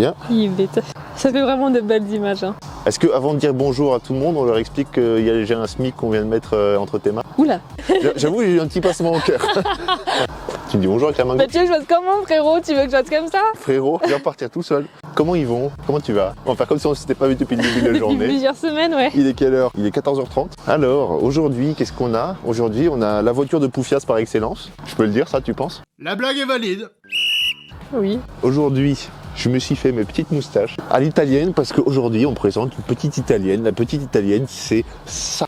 Bien. Il est bête. Ça fait vraiment de belles images. Hein. Est-ce qu'avant de dire bonjour à tout le monde, on leur explique qu'il y a déjà un SMIC qu'on vient de mettre entre tes mains? Oula. J'avoue, j'ai eu un petit passement au cœur. Tu me dis bonjour avec la main Bah gauche. tu veux que je fasse comment, frérot? Tu veux que je fasse comme ça? Frérot, je vais repartir tout seul. Comment ils vont? Comment tu vas? On va faire comme si on ne s'était pas vu depuis le début de la Depuis journée. plusieurs semaines, ouais. Il est quelle heure? Il est 14h30. Alors, aujourd'hui, qu'est-ce qu'on a? Aujourd'hui, on a la voiture de Poufias par excellence. Je peux le dire, ça, tu penses? La blague est valide. Oui. Aujourd'hui, je me suis fait mes petites moustaches à l'italienne parce qu'aujourd'hui, on présente une petite italienne. La petite italienne, c'est ça.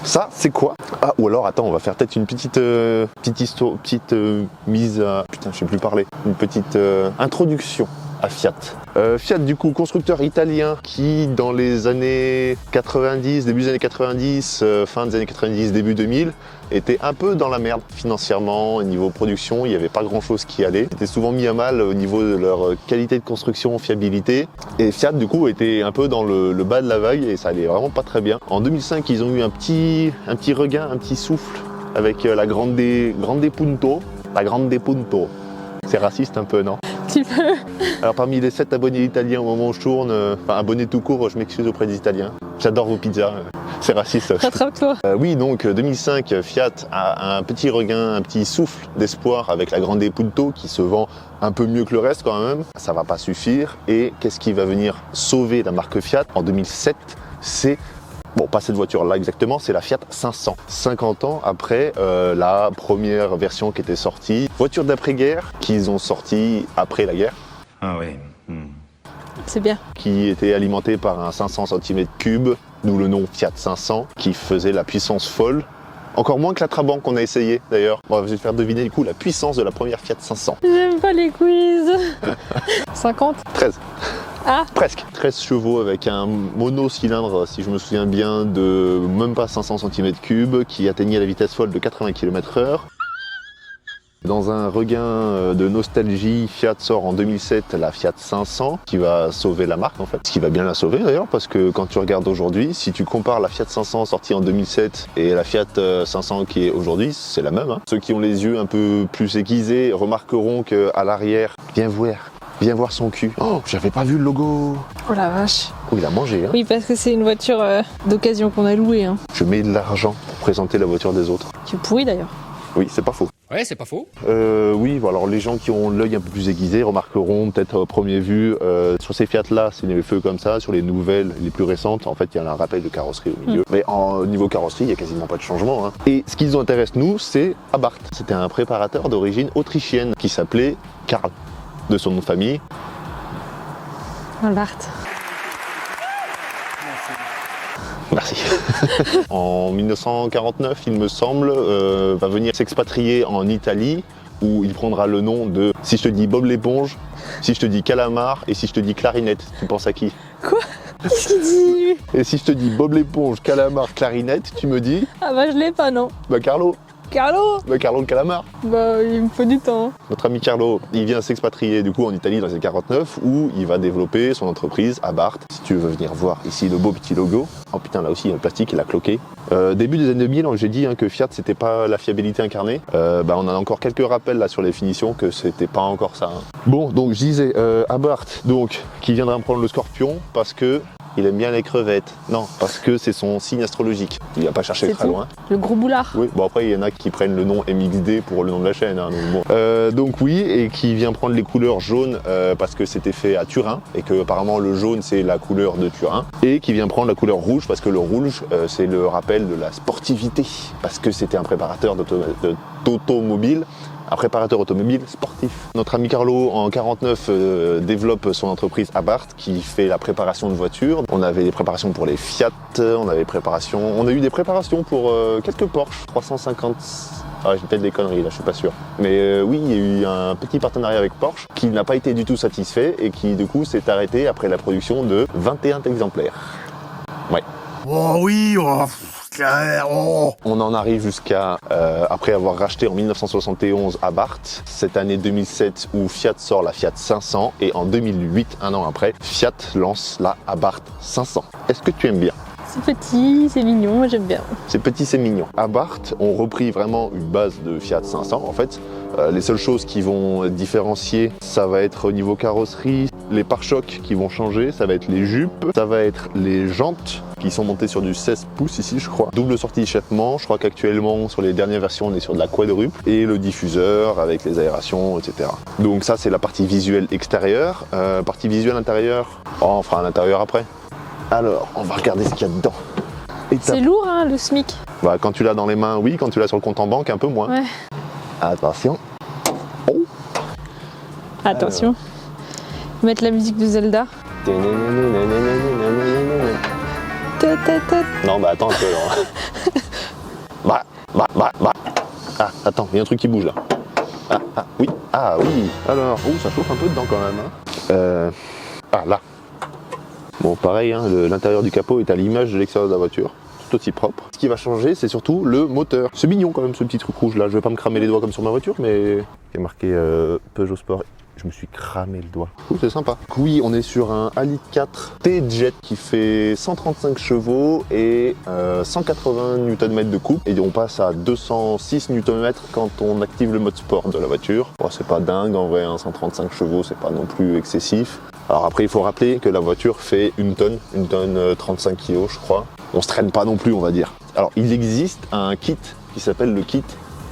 Ça, c'est quoi? Ah, ou alors, attends, on va faire peut-être une petite histoire, mise à... Putain, je sais plus parler. Une petite introduction à Fiat. Fiat, du coup, constructeur italien qui, dans les années 90, début des années 90, fin des années 90, début 2000, était un peu dans la merde financièrement, au niveau production, il n'y avait pas grand-chose qui allait. C'était souvent mis à mal au niveau de leur qualité de construction, fiabilité. Et Fiat, du coup, était un peu dans le bas de la vague et ça allait vraiment pas très bien. En 2005, ils ont eu un petit regain, un petit souffle avec la Grande Punto. La Grande Punto. C'est raciste un peu, non? Tu peux. Alors parmi les 7 abonnés italiens au moment où je tourne, enfin abonnés tout court, je m'excuse auprès des Italiens. J'adore vos pizzas, c'est raciste. Rattrape-toi. Oui, donc 2005, Fiat a un petit regain, un petit souffle d'espoir avec la Grande Punto qui se vend un peu mieux que le reste quand même. Ça va pas suffire. Et qu'est-ce qui va venir sauver la marque Fiat en 2007? C'est... Bon, pas cette voiture-là exactement, c'est la Fiat 500. 50 ans après la première version qui était sortie. Voiture d'après-guerre qu'ils ont sortie après la guerre. Ah oui. C'est bien. Qui était alimentée par un 500 cm3, d'où le nom Fiat 500, qui faisait la puissance folle. Encore moins que la Trabant qu'on a essayé d'ailleurs. Bon, je vais te faire deviner du coup la puissance de la première Fiat 500. J'aime pas les quiz. 50. 13. Ah. Presque. 13 chevaux avec un monocylindre, si je me souviens bien, de même pas 500 cm3, qui atteignait la vitesse folle de 80 km/h. Dans un regain de nostalgie, Fiat sort en 2007 la Fiat 500 qui va sauver la marque en fait. Ce qui va bien la sauver d'ailleurs parce que quand tu regardes aujourd'hui, si tu compares la Fiat 500 sortie en 2007 et la Fiat 500 qui est aujourd'hui, c'est la même. Hein. Ceux qui ont les yeux un peu plus aiguisés remarqueront qu'à l'arrière, viens voir son cul. Oh, j'avais pas vu le logo. Oh la vache. Oh, il a mangé. Hein. Oui, parce que c'est une voiture d'occasion qu'on a louée. Hein. Je mets de l'argent pour présenter la voiture des autres. Tu es pourri d'ailleurs. Oui, c'est pas faux. Ouais, c'est pas faux. Oui, alors les gens qui ont l'œil un peu plus aiguisé remarqueront peut-être au premier vue, sur ces Fiat-là, c'est des feux comme ça, sur les nouvelles, les plus récentes, en fait, il y a un rappel de carrosserie au milieu. Mais au niveau carrosserie, il n'y a quasiment pas de changement. Hein. Et ce qui nous intéresse, nous, c'est Abarth. C'était un préparateur d'origine autrichienne qui s'appelait Karl, de son nom de famille. Bart. Merci. En 1949, il me semble, va venir s'expatrier en Italie où il prendra le nom de, si je te dis Bob l'éponge, si je te dis calamar et si je te dis clarinette, tu penses à qui? Quoi? Qu'est-ce qu'il dit? Et si je te dis Bob l'éponge, calamar, clarinette, tu me dis? Ah bah je l'ai pas, non. Bah Carlo. Carlo? Bah Carlo le calamar. Bah il me faut du temps. Notre ami Carlo, il vient s'expatrier du coup en Italie dans les années 49 où il va développer son entreprise Abarth. Si tu veux venir voir ici le beau petit logo. Oh putain, là aussi il y a le plastique, il a cloqué. Début des années 2000, j'ai dit que Fiat c'était pas la fiabilité incarnée. On a encore quelques rappels là sur les finitions que c'était pas encore ça. Hein. Bon, donc je disais Abarth, donc qui viendra me prendre le Scorpion parce que il aime bien les crevettes. Non, parce que c'est son signe astrologique. Il n'a pas cherché très loin. Le gros boulard. Oui, bon après il y en a qui prennent le nom MXD pour le nom de la chaîne. Hein, donc, bon. Donc oui, et qui vient prendre les couleurs jaunes parce que c'était fait à Turin et que apparemment le jaune c'est la couleur de Turin. Et qui vient prendre la couleur rouge parce que le rouge c'est le rappel de la sportivité. Parce que c'était un préparateur d'automobile. Un préparateur automobile sportif. Notre ami Carlo, en 49, développe son entreprise Abarth qui fait la préparation de voitures. On avait des préparations pour les Fiat, on a eu des préparations pour quelques Porsche 350. Ah, j'ai peut-être des conneries là, je suis pas sûr. Mais oui, il y a eu un petit partenariat avec Porsche qui n'a pas été du tout satisfait et qui du coup s'est arrêté après la production de 21 exemplaires. Ouais. Oh oui, On en arrive jusqu'à, après avoir racheté en 1971 Abarth, cette année 2007 où Fiat sort la Fiat 500 et en 2008, un an après, Fiat lance la Abarth 500. Est-ce que tu aimes bien? C'est petit, c'est mignon, moi j'aime bien. C'est petit, c'est mignon. Abarth ont repris vraiment une base de Fiat 500 en fait. Les seules choses qui vont différencier, ça va être au niveau carrosserie, les pare-chocs qui vont changer, ça va être les jupes, ça va être les jantes qui sont montées sur du 16 pouces ici je crois. Double sortie d'échappement, je crois qu'actuellement sur les dernières versions on est sur de la quadruple et le diffuseur avec les aérations etc. Donc ça c'est la partie visuelle extérieure. Partie visuelle intérieure, oh, on fera l'intérieur après. Alors on va regarder ce qu'il y a dedans. C'est lourd hein, le SMIC. Bah, quand tu l'as dans les mains oui, quand tu l'as sur le compte en banque un peu moins. Ouais. Attention. Oh. Attention. Mettre la musique de Zelda. Non bah attends un peu alors. Bah. Ah attends, il y a un truc qui bouge là. Oui. Ah oui. Alors, ça chauffe un peu dedans quand même. Ah là. Bon pareil, hein, l'intérieur du capot est à l'image de l'extérieur de la voiture. Tout aussi propre. Ce qui va changer, c'est surtout le moteur. C'est mignon quand même ce petit truc rouge là. Je vais pas me cramer les doigts comme sur ma voiture, mais il y a marqué Peugeot Sport. Je me suis cramé le doigt. C'est sympa. Oui, on est sur un Ali 4 T-Jet qui fait 135 chevaux et 180 Nm de coupe. Et on passe à 206 Nm quand on active le mode sport de la voiture. Bon, c'est pas dingue en vrai, hein, 135 chevaux, c'est pas non plus excessif. Alors après, il faut rappeler que la voiture fait une tonne 35 kg je crois. On se traîne pas non plus, on va dire. Alors, il existe un kit qui s'appelle le kit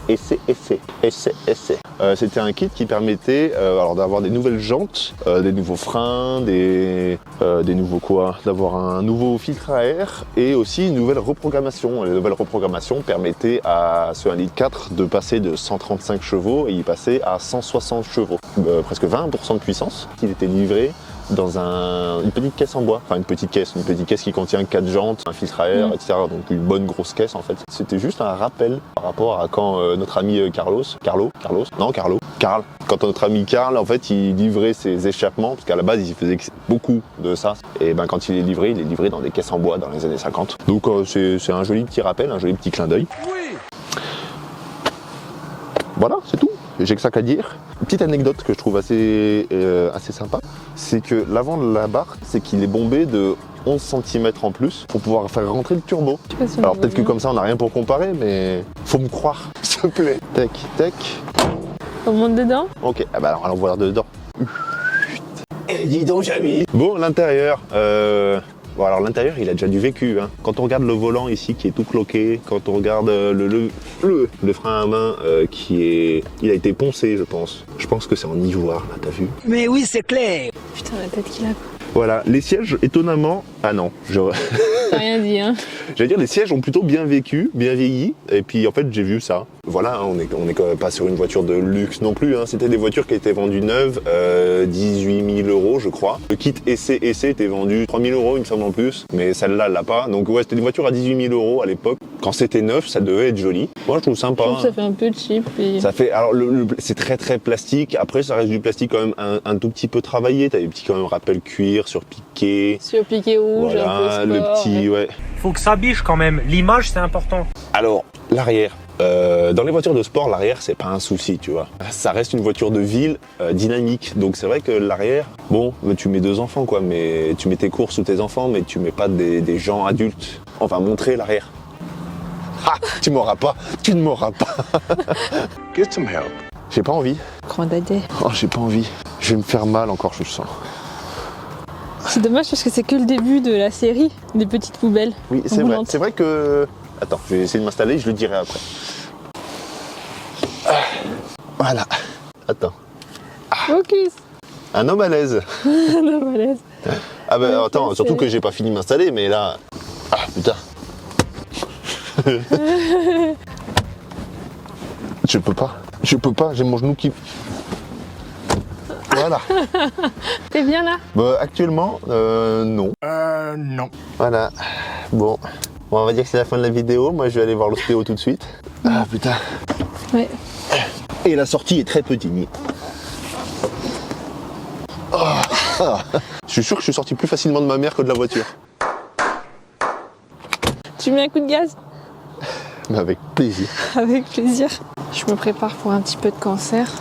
Essai. C'était un kit qui permettait alors d'avoir des nouvelles jantes, des nouveaux freins, des nouveaux quoi, d'avoir un nouveau filtre à air et aussi une nouvelle reprogrammation. Les nouvelles reprogrammations permettaient à ce 1,4 litre de passer de 135 chevaux et y passer à 160 chevaux, presque 20% de puissance. Il était livré dans une petite caisse en bois, enfin une petite caisse qui contient 4 jantes, un filtre à air, etc. Donc une bonne grosse caisse en fait. C'était juste un rappel par rapport à quand notre ami Carl, quand notre ami Carl en fait il livrait ses échappements, parce qu'à la base il faisait beaucoup de ça, et ben quand il est livré dans des caisses en bois dans les années 50. Donc c'est un joli petit rappel, un joli petit clin d'œil. Oui. Voilà, c'est tout. J'ai que ça qu'à dire. Une petite anecdote que je trouve assez sympa, c'est que l'avant de la barre, c'est qu'il est bombé de 11 cm en plus pour pouvoir faire rentrer le turbo. Alors peut-être que comme ça on n'a rien pour comparer, mais faut me croire, s'il te plaît. Tac. On monte dedans. Ok, ah bah alors on va voir dedans. Dis donc Jamy. Bon, l'intérieur. Bon alors l'intérieur il a déjà du vécu hein. Quand on regarde le volant ici qui est tout cloqué, quand on regarde le frein à main il a été poncé je pense. Je pense que c'est en ivoire là, t'as vu? Mais oui c'est clair. Putain la tête qu'il a quoi. Voilà, les sièges étonnamment... Ah non, T'as rien dit hein. J'allais dire les sièges ont plutôt bien vécu, bien vieilli, et puis en fait j'ai vu ça. Voilà, on est quand même pas sur une voiture de luxe non plus, hein. C'était des voitures qui étaient vendues neuves, 18 000 € je crois. Le kit essai était vendu 3 000 € il me semble en plus, mais celle-là elle l'a pas. Donc ouais, c'était des voitures à 18 000 € à l'époque. Quand c'était neuf, ça devait être joli. Moi je trouve sympa. Je trouve que ça fait un peu cheap. Et... Ça fait, alors c'est très très plastique, après ça reste du plastique quand même un tout petit peu travaillé, t'as des petits quand même rappels cuir sur piqué. Sur piqué rouge, voilà, un peu sport, le petit, ouais. Faut que ça biche quand même, l'image c'est important. Alors, l'arrière. Dans les voitures de sport, l'arrière, c'est pas un souci, tu vois. Ça reste une voiture de ville dynamique. Donc c'est vrai que l'arrière, bon, tu mets 2 enfants, quoi, mais tu mets tes courses ou tes enfants, mais tu mets pas des gens adultes. On va montrer l'arrière. Ah, tu ne m'auras pas. Get some help. J'ai pas envie. Grand dadais. Oh, j'ai pas envie. Je vais me faire mal encore, je le sens. C'est dommage parce que c'est que le début de la série des petites poubelles. Oui, c'est vrai. roulantes. C'est vrai que... Attends, je vais essayer de m'installer, je le dirai après. Voilà. Attends. Focus. Un homme à l'aise. Non, malaise. Ah bah Ouais, attends, ça, surtout c'est- que j'ai pas fini de m'installer, mais là... Ah putain. Je peux pas, j'ai mon genou qui... Voilà. T'es bien là? Bah, actuellement, non. Non. Voilà. Bon, on va dire que c'est la fin de la vidéo. Moi, je vais aller voir l'ostéo tout de suite. Ah putain. Ouais. Et la sortie est très petite. Je suis sûr que je suis sorti plus facilement de ma mère que de la voiture. Tu mets un coup de gaz? Mais avec plaisir. Avec plaisir. Je me prépare pour un petit peu de cancer.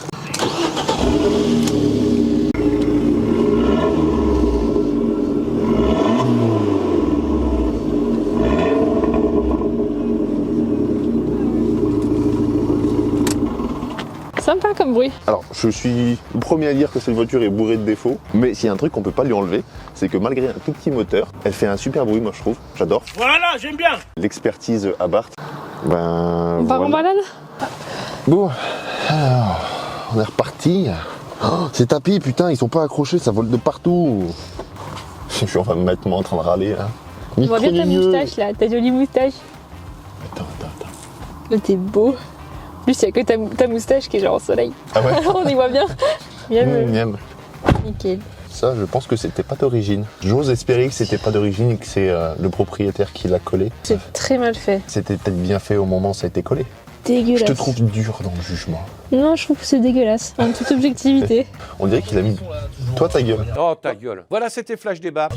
Sympa comme bruit. Alors, je suis le premier à dire que cette voiture est bourrée de défauts, mais s'il y a un truc qu'on peut pas lui enlever, c'est que malgré un tout petit moteur, elle fait un super bruit, moi je trouve, j'adore. Voilà, j'aime bien. L'expertise Abarth, ben On part en voilà. balade? Bon, alors, on est reparti. Oh, ces tapis, putain, ils sont pas accrochés, ça vole de partout. Je suis en train de mettre moi en train de râler là. On voit bien ta moustache là, ta jolie moustache. Attends. Là, t'es beau. En plus, il y a que ta moustache qui est genre au soleil. Ah ouais. On y voit bien. Miam. Miam. Nickel. Ça, je pense que c'était pas d'origine. J'ose espérer que c'était pas d'origine et que c'est le propriétaire qui l'a collé. C'est très mal fait. C'était peut-être bien fait au moment où ça a été collé. Dégueulasse. Je te trouve dur dans le jugement. Non, je trouve que c'est dégueulasse. En toute objectivité. On dirait qu'il a mis... Toi, ta gueule. Oh, ta gueule. Voilà, c'était Flash Débat.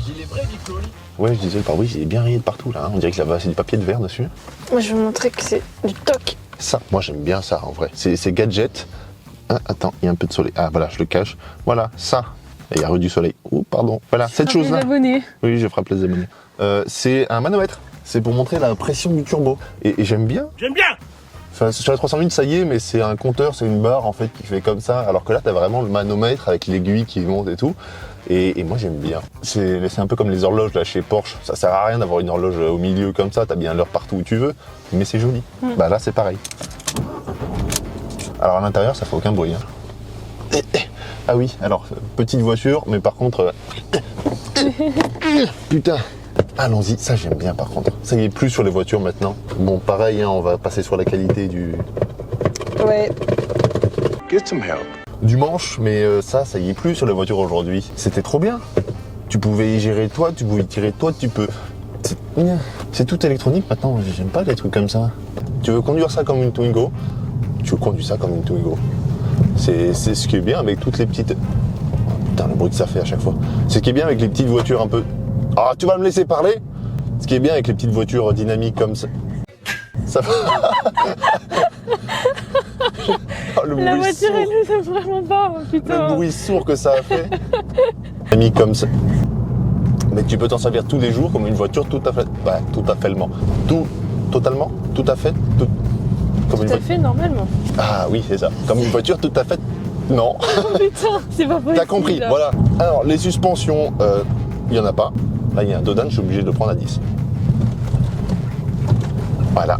Ouais, je disais le pare-brise, il est bien rayé de partout là. On dirait que là-bas, c'est du papier de verre dessus. Moi, je vais vous montrer que c'est du toc. Ça, moi j'aime bien ça en vrai. C'est gadget. Ah, attends, il y a un peu de soleil. Ah voilà, je le cache. Voilà, ça. Et il y a du soleil. Oh, pardon. Voilà, cette Frappe chose-là. les abonnés. Oui, je frappe les abonnés. C'est un manomètre. C'est pour montrer la pression du turbo. Et j'aime bien. J'aime bien. Enfin, sur la 308, ça y est, mais c'est un compteur, c'est une barre en fait qui fait comme ça. Alors que là, t'as vraiment le manomètre avec l'aiguille qui monte et tout. Et moi j'aime bien. C'est un peu comme les horloges là chez Porsche. Ça sert à rien d'avoir une horloge au milieu comme ça. T'as bien l'heure partout où tu veux, mais c'est joli. Bah là, c'est pareil. Alors à l'intérieur, ça fait aucun bruit. Hein. Ah oui, alors petite voiture, mais par contre, putain. Allons-y, ça j'aime bien par contre. Ça y est, plus sur les voitures maintenant. Bon, pareil, hein, on va passer sur la qualité du Ouais. du manche, mais ça y est plus sur les voitures aujourd'hui. C'était trop bien. Tu pouvais y gérer toi, tu pouvais y tirer toi, tu peux. C'est tout électronique maintenant. J'aime pas les trucs comme ça. Tu veux conduire ça comme une Twingo, tu conduis ça comme une Twingo. C'est ce qui est bien avec toutes les petites. Oh, putain, le bruit que ça fait à chaque fois. C'est ce qui est bien avec les petites voitures un peu. Ah, tu vas me laisser parler? Ce qui est bien avec les petites voitures dynamiques comme ça. Ça va. Oh, le La bruit voiture, sourd. elle ne vraiment pas, oh, putain. Le bruit sourd que ça a fait. Dynamique comme ça. Mais tu peux t'en servir tous les jours comme une voiture tout à fait. Ouais, tout à fait. Totalement. Tout à fait. Comme une Tout à fait normalement. Ah oui, c'est ça. Comme une voiture tout à fait. Non. Oh putain, c'est pas possible. T'as compris, là. voilà. Alors, les suspensions, il n'y en a pas. Là, il y a un Dodan, je suis obligé de le prendre à 10. Voilà.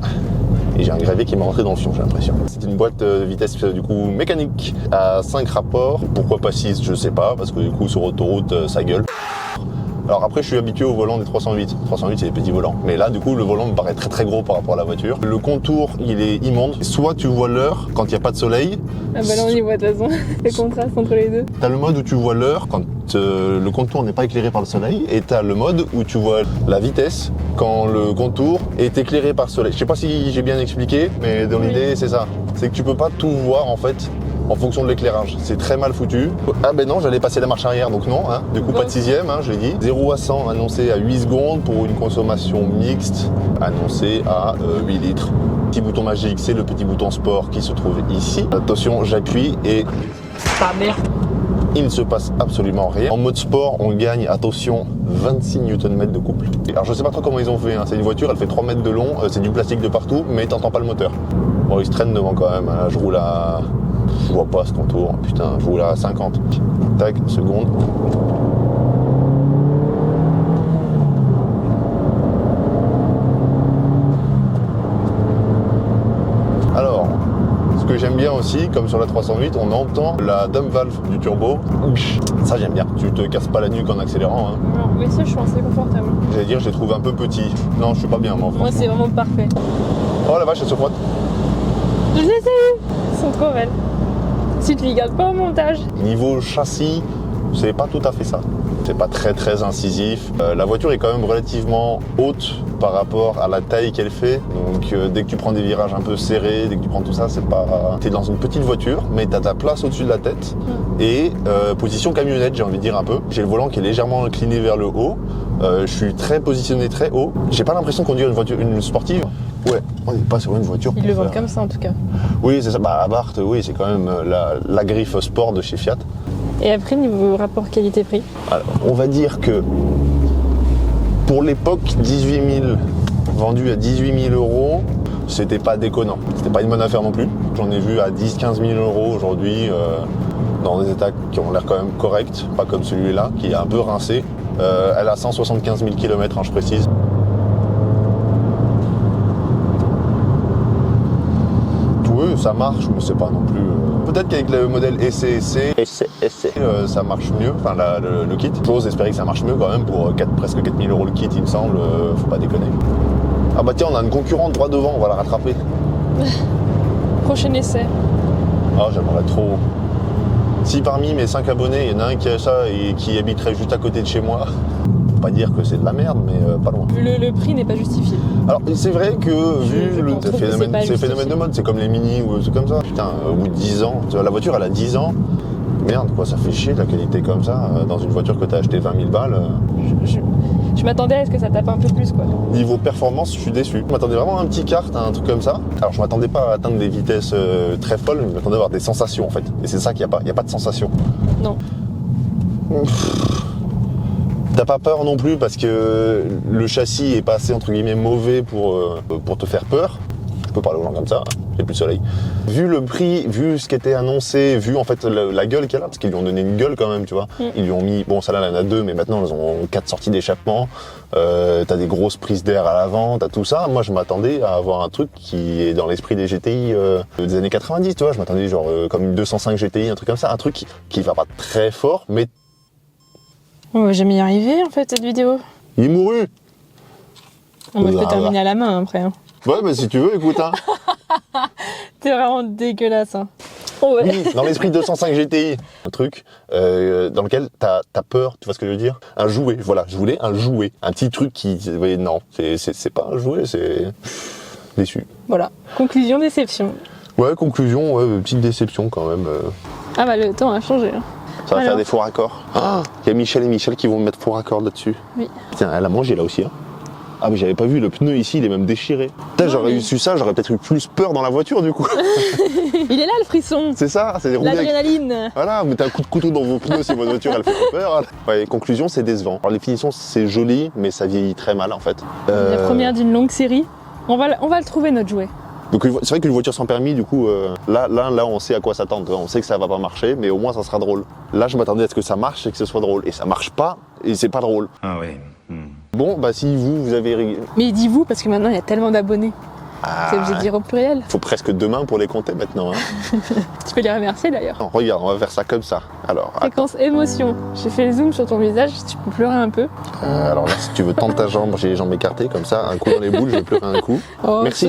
Et j'ai un gravier qui m'a rentré dans le fion, j'ai l'impression. C'est une boîte de vitesse du coup mécanique à 5 rapports. Pourquoi pas 6, je sais pas, parce que du coup sur autoroute, ça gueule. Alors après, je suis habitué au volant des 308. 308, c'est des petits volants. Mais là, du coup, le volant me paraît très très gros par rapport à la voiture. Le contour, il est immonde. Soit tu vois l'heure quand il n'y a pas de soleil. Ah bah là, on y voit de toute façon. Le contraste entre les deux. T'as le mode où tu vois l'heure quand le contour n'est pas éclairé par le soleil. Et t'as le mode où tu vois la vitesse quand le contour est éclairé par le soleil. Je sais pas si j'ai bien expliqué, mais dans l'idée, c'est ça. C'est que tu peux pas tout voir en fait en fonction de l'éclairage. C'est très mal foutu. Ah ben non, j'allais passer la marche arrière, donc non. Hein. Du coup, pas de 6ème, hein, je l'ai dit. 0 à 100 annoncé à 8 secondes pour une consommation mixte annoncée à 8 litres. Petit bouton magique, c'est le petit bouton sport qui se trouve ici. Attention, j'appuie et... Ta mère. Il ne se passe absolument rien. En mode sport, on gagne, attention, 26 Nm de couple. Alors je sais pas trop comment ils ont fait, hein. C'est une voiture, elle fait 3 mètres de long, c'est du plastique de partout, mais t'entends pas le moteur. Bon, il se traîne devant quand même, hein. Je roule à... Je vois pas ce contour, putain, je roule à 50. Tac, seconde. Alors, ce que j'aime bien aussi, comme sur la 308, on entend la dump valve du turbo. Ça j'aime bien, tu te casses pas la nuque en accélérant. Hein. Non, mais ça, je suis assez confortable. J'allais dire, je les trouve un peu petits. Non, je suis pas bien moi, Moi, franchement. c'est vraiment parfait. Oh la vache, elle se frotte. Je les ai eues. Elles sont trop belles. Si tu les gardes pas au montage. Niveau châssis, c'est pas tout à fait ça. C'est pas très très incisif. La voiture est quand même relativement haute par rapport à la taille qu'elle fait. Donc dès que tu prends des virages un peu serrés, dès que tu prends tout ça, c'est pas... T'es dans une petite voiture, mais t'as ta place au-dessus de la tête. Et position camionnette, j'ai envie de dire un peu. J'ai le volant qui est légèrement incliné vers le haut. Je suis très positionné très haut. J'ai pas l'impression de conduire une voiture, une sportive. Ouais, on n'est pas sur une voiture. Ils pour le vendent faire- comme ça en tout cas. Oui, c'est ça. Bah, Abarth, oui, c'est quand même la griffe sport de chez Fiat. Et après, niveau rapport qualité-prix, Alors, on va dire que pour l'époque, 18 000 vendu à 18 000 euros, c'était pas déconnant. C'était pas une bonne affaire non plus. J'en ai vu à 10-15 000 euros aujourd'hui dans des états qui ont l'air quand même corrects, pas comme celui-là qui est un peu rincé. Elle a 175 000 km, je précise. Oui, ça marche, mais c'est pas non plus. Peut-être qu'avec le modèle SC, ça marche mieux, enfin le kit. J'ose espérer que ça marche mieux quand même pour presque 4 000 euros le kit, il me semble. Faut pas déconner. Ah bah tiens, on a une concurrente droit devant, on va la rattraper. prochain essai. Ah, j'aimerais trop. Si parmi mes 5 abonnés, il y en a un qui a ça et qui habiterait juste à côté de chez moi, faut pas dire que c'est de la merde, mais pas loin. Le prix n'est pas justifié. Alors c'est vrai que vu le trouve que c'est phénomène, pas c'est le phénomène de mode, c'est comme les mini ou c'est comme ça. Putain, au bout de 10 ans, tu vois, la voiture elle a 10 ans. Merde quoi, ça fait chier la qualité comme ça, dans une voiture que t'as acheté 20 000 balles. Je m'attendais à ce que ça tape un peu plus quoi. Niveau performance, je suis déçu. Je m'attendais vraiment à un petit kart, un truc comme ça. Alors je m'attendais pas à atteindre des vitesses très folles, mais je m'attendais à avoir des sensations en fait. Et c'est ça qu'il n'y a pas, il n'y a pas de sensation. Non. T'as pas peur non plus parce que le châssis est pas assez entre guillemets mauvais pour te faire peur. Je peux parler aux gens comme ça, j'ai plus de soleil. Vu le prix, vu ce qui était annoncé, vu en fait la gueule qu'elle a, parce qu'ils lui ont donné une gueule quand même, tu vois. Ils lui ont mis, bon ça là elle en a 2, mais maintenant elles ont 4 sorties d'échappement. T'as des grosses prises d'air à l'avant, t'as tout ça. Moi je m'attendais à avoir un truc qui est dans l'esprit des GTI des années 90, tu vois. Je m'attendais genre comme une 205 GTI, un truc comme ça, un truc qui va pas très fort, mais On va jamais y arriver en fait cette vidéo. il est mouru. Moi je Là, peux terminer à la main après. Hein. Ouais, mais si tu veux, écoute, hein. T'es vraiment dégueulasse. Hein. Oh ouais. Oui, dans l'esprit 205 GTI, un truc dans lequel t'as peur, tu vois ce que je veux dire? Un jouet, voilà, je voulais un jouet, un petit truc qui, vous voyez, non, c'est pas un jouet, c'est déçu. Voilà. Conclusion, déception. Ouais, conclusion, ouais, petite déception quand même. Ah bah le temps a changé. Hein. Ça va Alors. faire des faux raccords. Ah, il y a Michel et Michel qui vont mettre faux raccords là-dessus. Oui. Putain, elle a mangé là aussi, hein. Ah mais j'avais pas vu, le pneu ici il est même déchiré. Putain, j'aurais eu su ça, j'aurais peut-être eu plus peur dans la voiture du coup. Il est là le frisson. C'est ça, c'est des roulettes. L'adrénaline. Voilà, vous mettez un coup de couteau dans vos pneus si votre voiture elle fait pas peur. Ouais, conclusion, c'est décevant. Alors les finitions c'est joli, mais ça vieillit très mal en fait. La première d'une longue série. On va le trouver notre jouet. Donc c'est vrai qu'une voiture sans permis, du coup, là on sait à quoi s'attendre. On sait que ça va pas marcher, mais au moins ça sera drôle. Là je m'attendais à ce que ça marche et que ce soit drôle. Et ça marche pas, et c'est pas drôle. Ah ouais. Bon, bah si vous avez... Mais dis-vous parce que maintenant il y a tellement d'abonnés. Ah, C'est obligé de dire au pluriel. faut presque 2 mains pour les compter maintenant. Hein. Tu peux les remercier d'ailleurs. Non, regarde, on va faire ça comme ça. Alors, Séquence émotion. J'ai fait le zoom sur ton visage, tu peux pleurer un peu. alors là, si tu veux tendre ta jambe, j'ai les jambes écartées comme ça, un coup dans les boules, je vais pleurer un coup. Oh, Merci,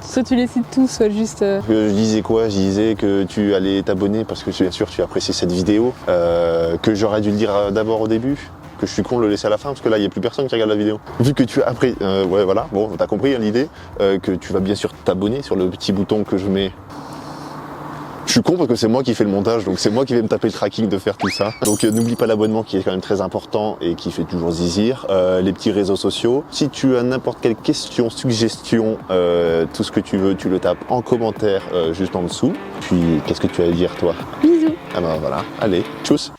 soit tu les cites tous, soit juste... Je disais quoi? Je disais que tu allais t'abonner parce que bien sûr tu apprécies cette vidéo, que j'aurais dû le dire d'abord au début, que je suis con de le laisser à la fin parce que là il n'y a plus personne qui regarde la vidéo. Vu que tu as appris, ouais voilà, bon t'as compris hein, l'idée, que tu vas bien sûr t'abonner sur le petit bouton que je mets. Je suis con parce que c'est moi qui fais le montage, donc c'est moi qui vais me taper le tracking de faire tout ça. Donc n'oublie pas l'abonnement qui est quand même très important et qui fait toujours zizir. Les petits réseaux sociaux. Si tu as n'importe quelle question, suggestion, tout ce que tu veux, tu le tapes en commentaire juste en dessous. Puis qu'est-ce que tu as à dire toi? Bisous. Ah ben voilà, allez, tchuss.